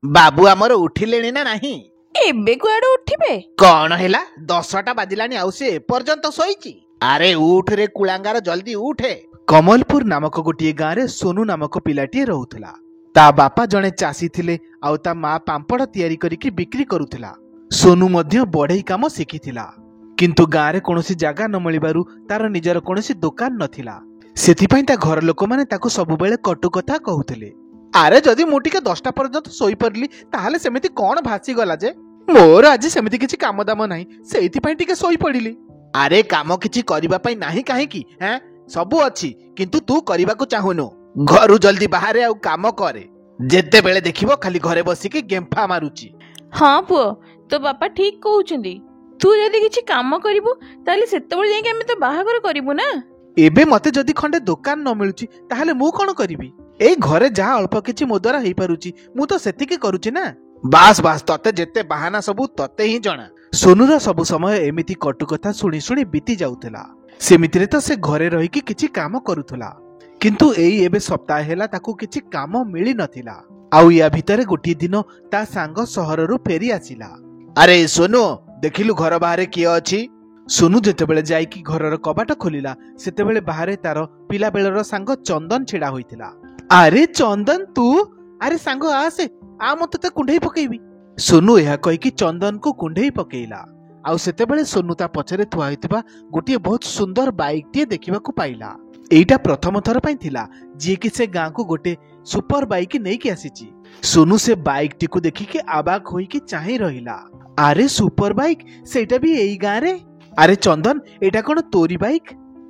बाबू आमर उठिले ना नहीं? एबे कुआडे उठिबे? कौन हैला 10टा बाजिलानी आउ से पर्यंत सोईची। अरे उठ रे कुलांगार जल्दी उठे। कमलपुर नामक गोटे गाँव रे सोनू नामक पिलाटीए रहुथला। ता बापा जणे चासी थिले आउ ता माँ पांपड़ तैयारी करिकी बिक्री करुथला। सोनू मध्य बढ़ई काम शिखिथिला, किंतु गाँव रे कोनोसी जागा न मिलिबारु तार निजर कोनोसी दुकान नथिला। सेथिपई ता घर लोक माने ताकू सबुबेले कटु कथा कहूथिले। अरे जदि मु टिके 10टा पर्यंत सोई परली ताहाले सेमिति कोन भासी गला जे? मोर आज सेमिति किछि काम दाम नाही, सेइथिपई टिके सोई पडिली। अरे काम किछि करिबा पई नाही काहेकि? हैं सबु अछि, किंतु तू करिबाकू चाहुनो। घरु जल्दी बाहर आउ काम करे। जेते बेले देखिबो खाली घरे बसिकी गेम्फा मारुची। हाँ पुओ, तो बापा ठीक कहउचंदी। तू जदि किछि काम करिबो ताले सेतेबेले जाई के हम तो बाहागर करिबो ना। एबे मते जदि खंडे दुकान न मिलुची ताहाले मु कोन करिबी? ए घरे जहा अल्प किछि मो द्वारा हेई पारुची मु तो सेतिकी करूची ना। बास बास तते जेते बहाना सबु तते ही जणा। सोनूर सबु समय एमिति कटु कथा सुनी सुनी बीती जाउथला। सेमितिरे तो से घरे रही कि किछि काम करूथला, किंतु एई एबे सप्ताह हेला ताकू किछि काम मिली नथिला। आउ या भितरे गोटी दिन ता सांग सहररु फेरी आसिला। अरे सोनू देखिलु घर बाहरे किए अछि? सोनू जेतेबेले जाईकी घरर कबाट खोलिला सेतेबेले बाहरे तार पिला बेलर सांग चंदन छिड़ा होइतिला। अरे चंदन तू? अरे सांग आसे आ मते ते कुंढई पकेइबी। सोनू एहा कहि कि चंदन को कुंढई पकेइला। आउ सेतेबेले सोनू ता पछरे थुआ होइतिबा गोटी बहुत सुंदर बाइक टिए देखिबाकू पाइला। एइटा प्रथम थर पई थिला जे कि से गां को गोटे सुपर बाइक नै कि आसीची। सोनू से बाइक टी को देखि के आबाक होई कि चाहि रहिला। अरे सुपर बाइक सेटा भी एई गां रे? अरे चंदन एटा कोन तोरी बाइक?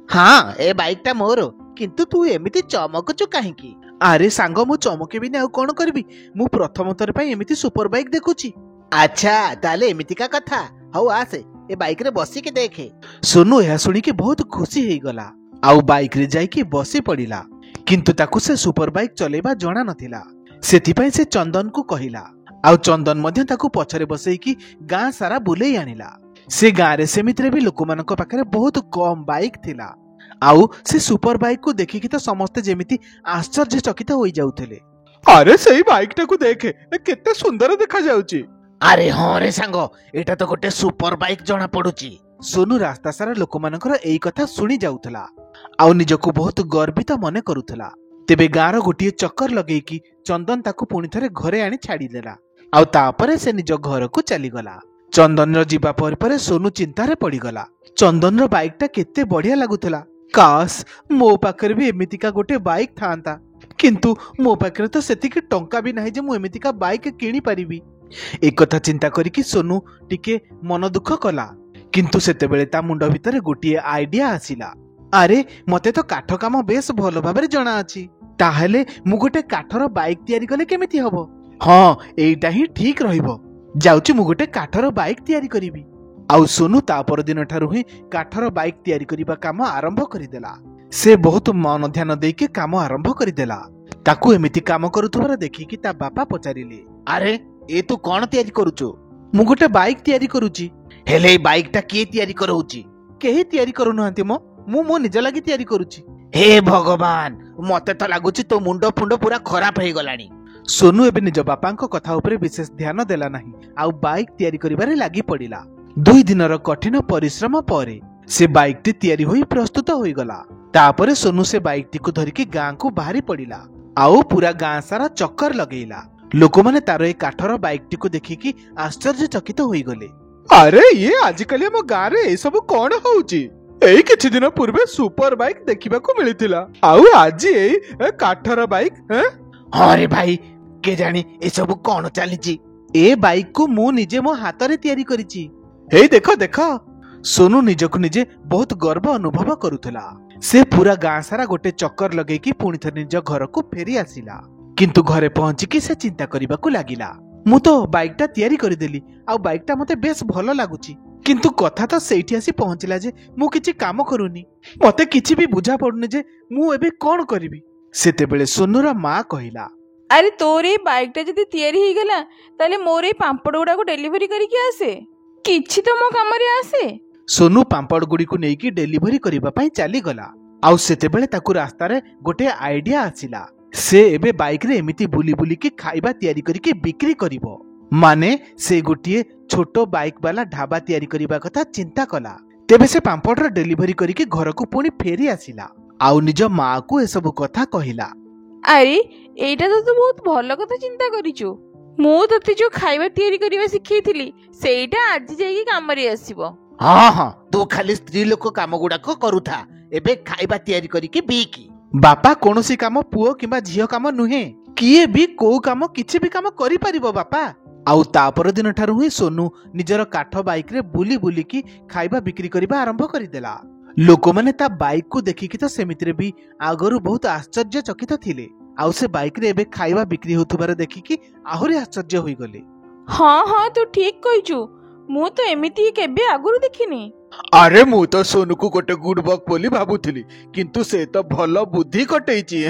हाँ ए बाइकटा मोर, किंतु तू एमिति चमकुचु काहेकि? अरे सांग मु चमकेबी ना कोन करबी, मु प्रथम थर पई एमिति सुपर बाइक देखुची। अच्छा ताले एमिति का कथा। हौ आसे ए बाइक रे बसी के देखे। सोनू एहा सुनी के बहुत खुशी हेई गला आउ बाइक रे जाई के बसी पड़िला, किंतु ताकू से सुपर बाइक चलेबा जणा नथिला। सेथिपई से चंदन को कहिला आउ चंदन मध्य ताकू पछरे बसई की गां सारा बुलेई आनिला। से गां रे सेमित्रे भी लोकमानक पाखरे बहुत कम बाइक थिला। आउ से सुपर बाइक को देखिकी तो समस्त जेमिति आश्चर्यचकित होई जाउथले। अरे सही बाइक टाकू देखे केते सुंदर देखा जाउची। अरे हां रे सांग एटा तो गोटे सुपर बाइक जणा पडुची। सोनू रास्ता सारा लोकमानकर एई कथा सुनी जाउथला आउ निजको बहुत गर्वित मने करूथला। तेबे गाँर गोटे चक्कर लगेकी चंदन ताकू पुणी थरे घरे आनी छाड़ी देला आउ तापरे से निज घर को चली गला। चंदन रो जीवा पर सोनू चिंतारे पड़ीगला। चंदन रो बाइक टा केते बढ़िया लागुथला। काश मो पाखरे भी एमितिका गोटे बाइक थांता, किंतु मो पाखरे तो सेतिकी टंका भी नाही जे मु एमितिका बाइक किनी परिबी। एक कथा चिंता करिकी सोनू टिके मन दुख कला, किंतु सेतेबेले ता मुंड भितरे गोटे आइडिया आसिला। अरे मते तो काठ काम बेस भल भाबरे जणा अछि, ताहेले मु गोटे काठर बाइक तयारी कले केमिति हबो? हाँ एइटा ही ठीक रहिबो। जाउची मु गोटे काठर बाइक तयारी करिबी। आउ सोनू ता पर दिन ठारु ही काठर बाइक तयारी करिबा काम आरंभ करिदेला। से बहुत मन ध्यान देके काम आरंभ करिदेला। ताकू एमिति काम करूथबार देखिकी ता बापा पचारिले, अरे ए तू कोन तयारी करूचो? मु गोटे बाइक तयारी करूची। हेले ए बाइक टा के तयारी करउची? केही तयारी करू नहंती मो निज लागि तयारी करूची। हे भगवान मते तो लागुची तो मुंडो फुंडो पूरा खराब हे गलानी। सोनू एबे निज बापांक कथा उपरे विशेष ध्यान देला नाही आउ बाइक तयारी करिबारे लागि पड़िला। 2 दिनर कठिन परिश्रम परे से बाइक टी तयारी होई प्रस्तुत होई गला। तापरे सोनू से बाइक टी को धरिके गां को बाहरी पड़िला आउ पूरा गां सारा चक्कर लगेइला। लोक माने तार ए काठर बाइक टी को देखिकी आश्चर्यचकित होई गले। अरे ये आजिकल हम गां रे ए सब कोन होउची? एई किछि दिन पूर्वे सुपर बाइक देखिबाकू मिलिथिला आउ आजी एई काठर बाइक। हां रे भाई के जानी ए सब कोन चलीची? ए बाइक को मु निजे मो हातरे तयारी करिची। हे देखो देखो। सोनू निजको निजे बहुत गर्व अनुभव करुथला। से पूरा गां सारा गोटे चक्कर लगेकी पुणी थरे निज घर को फेरी आसिला, किंतु घरे पहुंचिकी से चिंता करिबाकू लागिला। मु तो बाइक टा तयारी करिदेली आउ बाइक टा मते बेस भलो लागुची, किंतु कथा तो सेठी आसी पहुंचिला जे मु किछि काम करूनी। मते किछि भी बुझा पडुनी जे मु एबे कोन करिवि। सेतेबेले सोनूरा मां कहिला, अरे तोरे बाइक टा जदी तयारी ही गला ताले मोरे पांपड़ गुडा को डिलीवरी करी के आसे, किछि तो मो काम रे आसे। सोनू पांपड़ गुडी को नेकी डिलीवरी करिबा पई चली गला। आउ सेतेबेले ताकू रास्ता रे गोटे आइडिया आसिला। से एबे बाइक रे एमिति बुली बुली की खाइबा तैयारी करिके बिक्री करिवो। माने से गोटिए छोटो बाइक वाला ढाबा तैयारी करिबा कथा चिंता कला। तेबे से पांपड़ डेलीवरी करिके घर को पुणी फेरी आसिला आउ निज माँ को ए सब कथा कहिला। अरे एटा तो तू बहुत भल कथा चिंता करिछु। मु तते जो खाइबा तैयारी करिबा सिखैथिली सेटा आज जाईकी काम रे आसीबो। हाँ हाँ तू खाली स्त्री लोक काम गुड़ाक करूथा एबे खाइबा तैयारी करिके बिकी। बापा कोनोसी काम पुओ किंबा झियो काम नुहे किए भी को काम किछि भी काम करि परिबो बापा। आउ तापर दिन ठारू ही सोनू निजर काठ बाइक रे बुली बुली की खाइबा बिक्री करिबा आरंभ करिदेला। लोक माने ता बाइक को देखिकी तो सेमितिरे भी आगरू बहुत आश्चर्यचकित थिले। आउ से बाइक रे एबे खाइबा बिक्री होतुबार देखिकी आहुरी आश्चर्य होई गले। हाँ हाँ तू ठीक कहिछु। मु तो एमिति केबे आगुरु देखिनी। अरे मु तो सोनू को गोटे गुड बक बोली भाबुथिली किंतु से तो भल बुद्धि कटैची।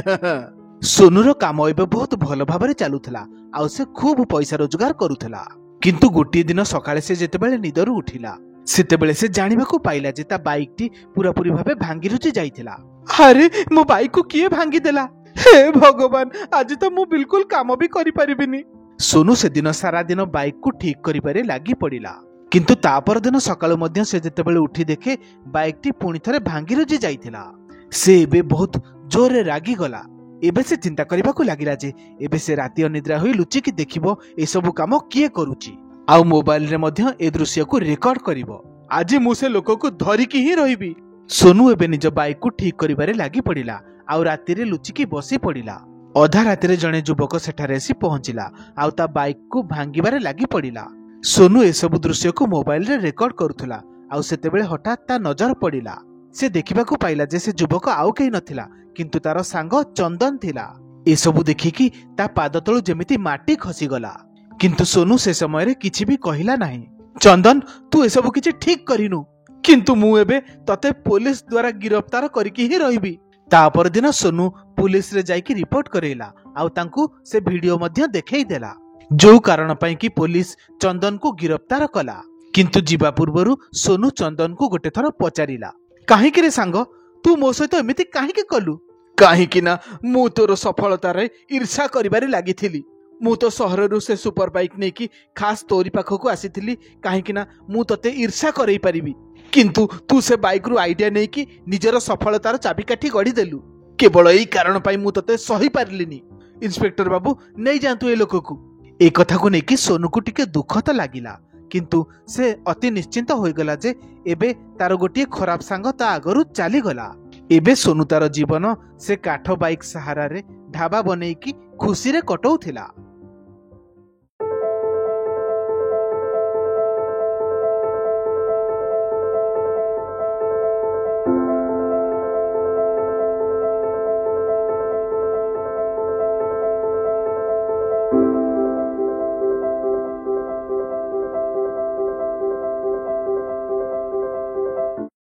सोनूर काम एबे बहुत भल भाबरे चालुथला आउ से खूब पैसा रोजगार करुथला। किंतु गोटे दिन सकाळे से जेतेबेले निदरु उठिला सेतेबेले से जानिबाकू पाइला जे ता बाइक टी पूरापूरी भाबे भांगी रुचि जाइथिला। अरे मो बाइक को किए भांगी देला? हे भगवान आज तो मु बिल्कुल काम भी करि परिबिनी। सोनू से दिन सारा दिन बाइक को ठीक करिबारे लागि पड़िला। किंतु तापर दिन सकाळु मध्य से जेतेबेले उठी देखे बाइक टी पुणी थरे भांगी रुचि जाइथिला। से एबे बहुत जोरे रागी गला। एबे से चिंता करिबाकू लागिला जे एबे से राति अनिद्रा होई लुचि की देखिबो ए सब काम किए करूची आउ मोबाइल रे मध्य ए दृश्य को रेकॉर्ड करिवो। आज मु से लोक को धरिकी ही रहिबी। सोनू एबे निज बाइक को ठीक करिबारे लागि पड़िला आउ राति रे लुचि की बसी पड़िला। अधा राति रे जणे युवक सेठारे आसी पहुंचिला आउ ता बाइक को भांगीबारे लागि पड़िला। सोनू ए सब दृश्य को मोबाइल रे रेकॉर्ड करुथला आउ सेतेबेले हठात ता नजर पड़िला। से देखिबाकू पाइला जे से युवक आउ केही नथिला किंतु तार सांग चंदन थिला। ए सब देखिकी ता पाद तळु जेमिति माटी खसी गला। किंतु सोनू से समय रे किछि भी कहिला नाही। चंदन तू ए सब किछि ठीक करिनु किंतु मु एबे तते पुलिस द्वारा गिरफ्तार करिकी ही रहिबी। तापर दिन सोनू पुलिस रे जाइकी रिपोर्ट करेला आउ तांकू से वीडियो मध्य देखेई देला जो कारण पई कि पुलिस चंदन को गिरफ्तार कला। किंतु जीवा पूर्वरु सोनू चंदन को गोटे थर पचारिला काहेकि रे सांग तू मो सहित एमिति काहेकि कलु? काहेकि ना मु तोर सफलता रे ईर्षा करिबारे लागिथिली। मु तो सहररु से सुपर बाइक नै कि खास तोरी पाखकू आसीथिली काहेकि ना मु तते ईर्षा करई परिबी किंतु तू से बाइक रु आइडिया नै कि निजर सफलतार चाबिकाठी गड़ी देलु। केवल एई कारण पई मु तते सही पारलिनी। इंस्पेक्टर बाबू नै जानतु ए लोककू। ए कथा को नै कि सोनू को टिके दुख त लागिला किंतु से अति निश्चिंत होई गला जे एबे तार गोटिए खराब सांग ता आगरु चाली गला। एबे सोनू तार जीवन से काठ बाइक सहारा रे ढाबा बनेई कि खुशी रे कटौथिला।